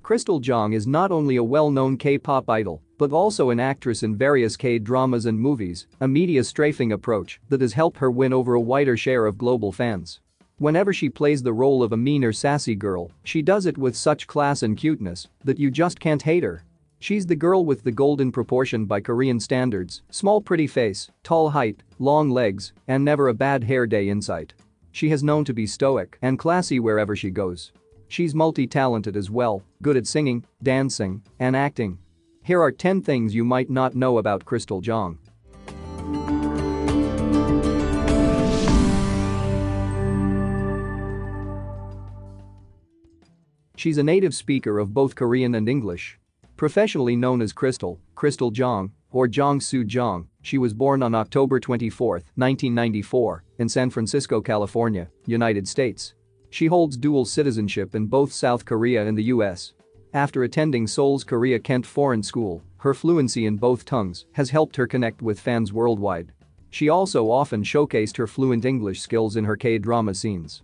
Krystal Jung is not only a well-known K-pop idol, but also an actress in various K-dramas and movies, a media strafing approach that has helped her win over a wider share of global fans. Whenever she plays the role of a mean or sassy girl, she does it with such class and cuteness that you just can't hate her. She's the girl with the golden proportion by Korean standards, small pretty face, tall height, long legs, and never a bad hair day in sight. She has known to be stoic and classy wherever she goes. She's multi-talented as well, good at singing, dancing, and acting. Here are 10 things you might not know about Krystal Jung. She's a native speaker of both Korean and English. Professionally known as Krystal Jung, or Jung Soo Jung, she was born on October 24, 1994, in San Francisco, California, United States. She holds dual citizenship in both South Korea and the US. After attending Seoul's Korea Kent Foreign School, her fluency in both tongues has helped her connect with fans worldwide. She also often showcased her fluent English skills in her K-drama scenes.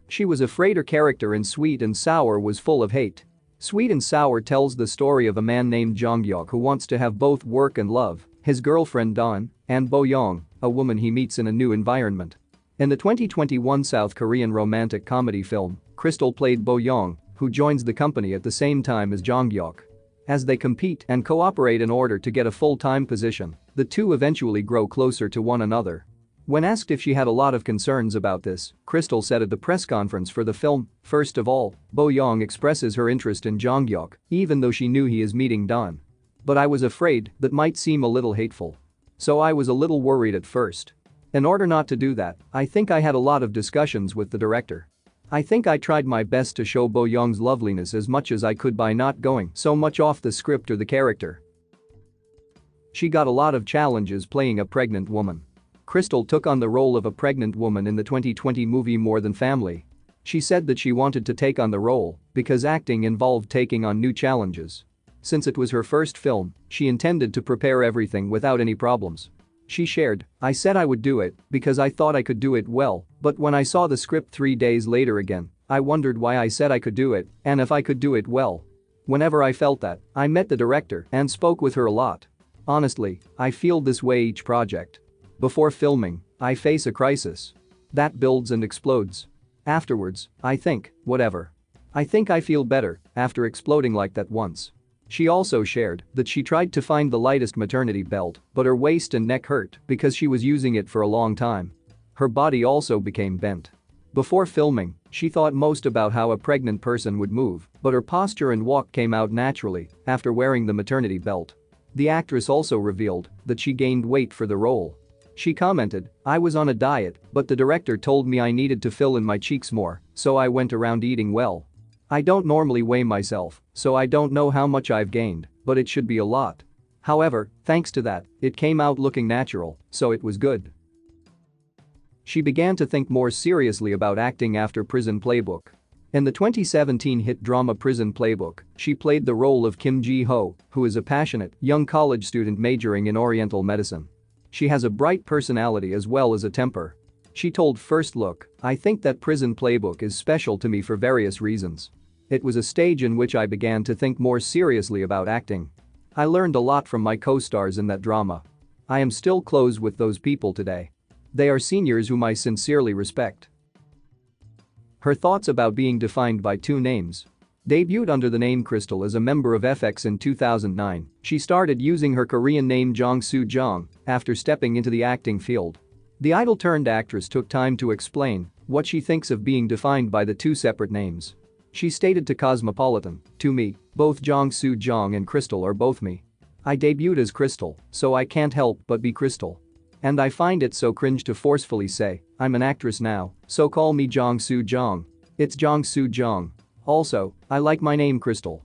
She was afraid her character in Sweet and Sour was full of hate. Sweet and Sour tells the story of a man named Jung Hyuk who wants to have both work and love, his girlfriend Dawn, and Bo Young, a woman he meets in a new environment. In the 2021 South Korean romantic comedy film, Krystal played Bo Young, who joins the company at the same time as Jung Hyuk. As they compete and cooperate in order to get a full-time position, the two eventually grow closer to one another. When asked if she had a lot of concerns about this, Krystal said at the press conference for the film, "First of all, Bo Young expresses her interest in Jung Hyuk, even though she knew he is meeting Dawn. But I was afraid that might seem a little hateful. So I was a little worried at first. In order not to do that, I think I had a lot of discussions with the director. I think I tried my best to show Bo Young's loveliness as much as I could by not going so much off the script or the character." She got a lot of challenges playing a pregnant woman. Krystal took on the role of a pregnant woman in the 2020 movie More Than Family. She said that she wanted to take on the role because acting involved taking on new challenges. Since it was her first film, she intended to prepare everything without any problems. She shared, "I said I would do it because I thought I could do it well, but when I saw the script 3 days later again, I wondered why I said I could do it and if I could do it well. Whenever I felt that, I met the director and spoke with her a lot. Honestly, I feel this way each project. Before filming, I face a crisis. That builds and explodes. Afterwards, I think, whatever. I think I feel better after exploding like that once." She also shared that she tried to find the lightest maternity belt, but her waist and neck hurt because she was using it for a long time. Her body also became bent. Before filming, she thought most about how a pregnant person would move, but her posture and walk came out naturally after wearing the maternity belt. The actress also revealed that she gained weight for the role. She commented, "I was on a diet, but the director told me I needed to fill in my cheeks more, so I went around eating well. I don't normally weigh myself, so I don't know how much I've gained, but it should be a lot. However, thanks to that, it came out looking natural, so it was good." She began to think more seriously about acting after Prison Playbook. In the 2017 hit drama Prison Playbook, she played the role of Kim Ji-ho, who is a passionate, young college student majoring in Oriental medicine. She has a bright personality as well as a temper. She told First Look, "I think that Prison Playbook is special to me for various reasons. It was a stage in which I began to think more seriously about acting. I learned a lot from my co-stars in that drama. I am still close with those people today. They are seniors whom I sincerely respect." Her thoughts about being defined by two names. Debuted under the name Krystal as a member of FX in 2009, she started using her Korean name Jung Soo Jung after stepping into the acting field. The idol-turned-actress took time to explain what she thinks of being defined by the two separate names. She stated to Cosmopolitan, "To me, both Jung Soo Jung and Krystal are both me. I debuted as Krystal, so I can't help but be Krystal. And I find it so cringe to forcefully say, I'm an actress now, so call me Jung Soo Jung. It's Jung Soo Jung. Also, I like my name Krystal."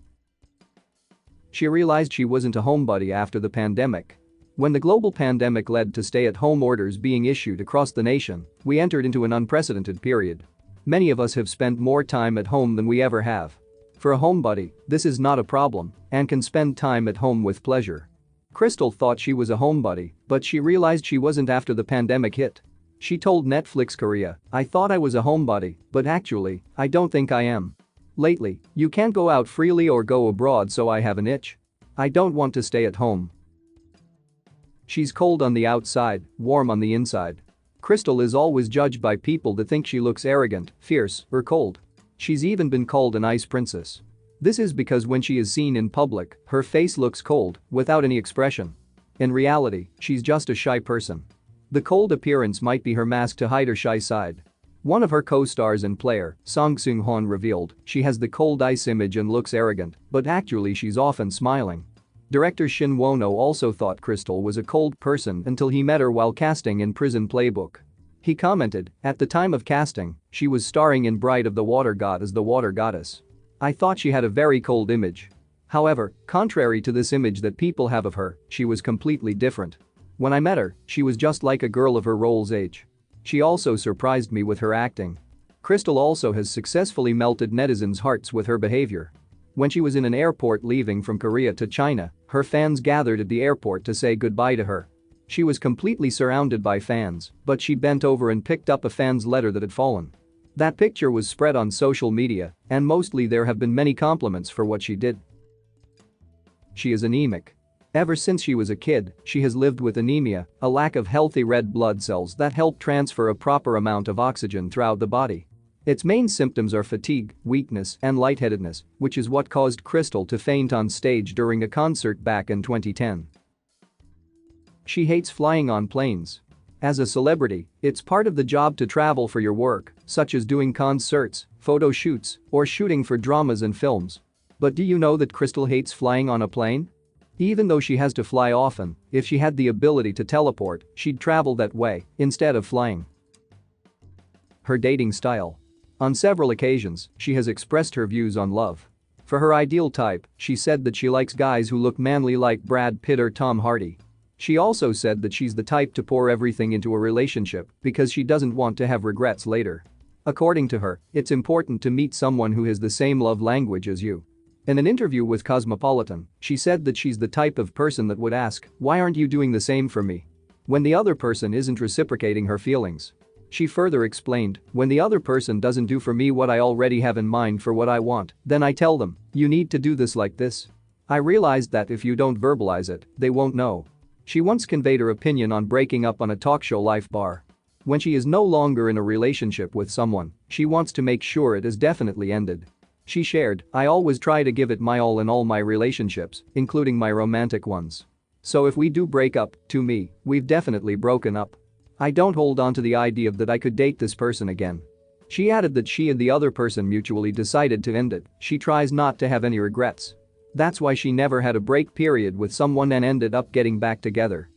She realized she wasn't a homebody after the pandemic. When the global pandemic led to stay-at-home orders being issued across the nation, we entered into an unprecedented period. Many of us have spent more time at home than we ever have. For a homebody, this is not a problem and can spend time at home with pleasure. Krystal thought she was a homebody, but she realized she wasn't after the pandemic hit. She told Netflix Korea, "I thought I was a homebody, but actually, I don't think I am. Lately, you can't go out freely or go abroad, so I have an itch. I don't want to stay at home. She's cold on the outside, warm on the inside. Krystal is always judged by people that think she looks arrogant, fierce, or cold. She's even been called an ice princess. This is because when she is seen in public, her face looks cold, without any expression. In reality, she's just a shy person. The cold appearance might be her mask to hide her shy side. One of her co-stars and player, Jung Soo Jung, revealed she has the cold ice image and looks arrogant, but actually she's often smiling. Director Shin Won-oh also thought Krystal was a cold person until he met her while casting in Prison Playbook. He commented, "At the time of casting, she was starring in Bride of the Water God as the water goddess. I thought she had a very cold image. However, contrary to this image that people have of her, she was completely different. When I met her, she was just like a girl of her role's age. She also surprised me with her acting." Krystal also has successfully melted netizens' hearts with her behavior. When she was in an airport leaving from Korea to China, her fans gathered at the airport to say goodbye to her. She was completely surrounded by fans, but she bent over and picked up a fan's letter that had fallen. That picture was spread on social media, and mostly there have been many compliments for what she did. She is anemic. Ever since she was a kid, she has lived with anemia, a lack of healthy red blood cells that help transfer a proper amount of oxygen throughout the body. Its main symptoms are fatigue, weakness, and lightheadedness, which is what caused Krystal to faint on stage during a concert back in 2010. She hates flying on planes. As a celebrity, it's part of the job to travel for your work, such as doing concerts, photo shoots, or shooting for dramas and films. But do you know that Krystal hates flying on a plane? Even though she has to fly often, if she had the ability to teleport, she'd travel that way instead of flying. Her dating style. On several occasions, she has expressed her views on love. For her ideal type, she said that she likes guys who look manly like Brad Pitt or Tom Hardy. She also said that she's the type to pour everything into a relationship because she doesn't want to have regrets later. According to her, it's important to meet someone who has the same love language as you. In an interview with Cosmopolitan, she said that she's the type of person that would ask, "Why aren't you doing the same for me?" when the other person isn't reciprocating her feelings. She further explained, "When the other person doesn't do for me what I already have in mind for what I want, then I tell them, you need to do this like this. I realized that if you don't verbalize it, they won't know." She once conveyed her opinion on breaking up on a talk show Life Bar. When she is no longer in a relationship with someone, she wants to make sure it is definitely ended. She shared, "I always try to give it my all in all my relationships, including my romantic ones. So if we do break up, to me, we've definitely broken up. I don't hold on to the idea that I could date this person again." She added that she and the other person mutually decided to end it. She tries not to have any regrets. That's why she never had a break period with someone and ended up getting back together.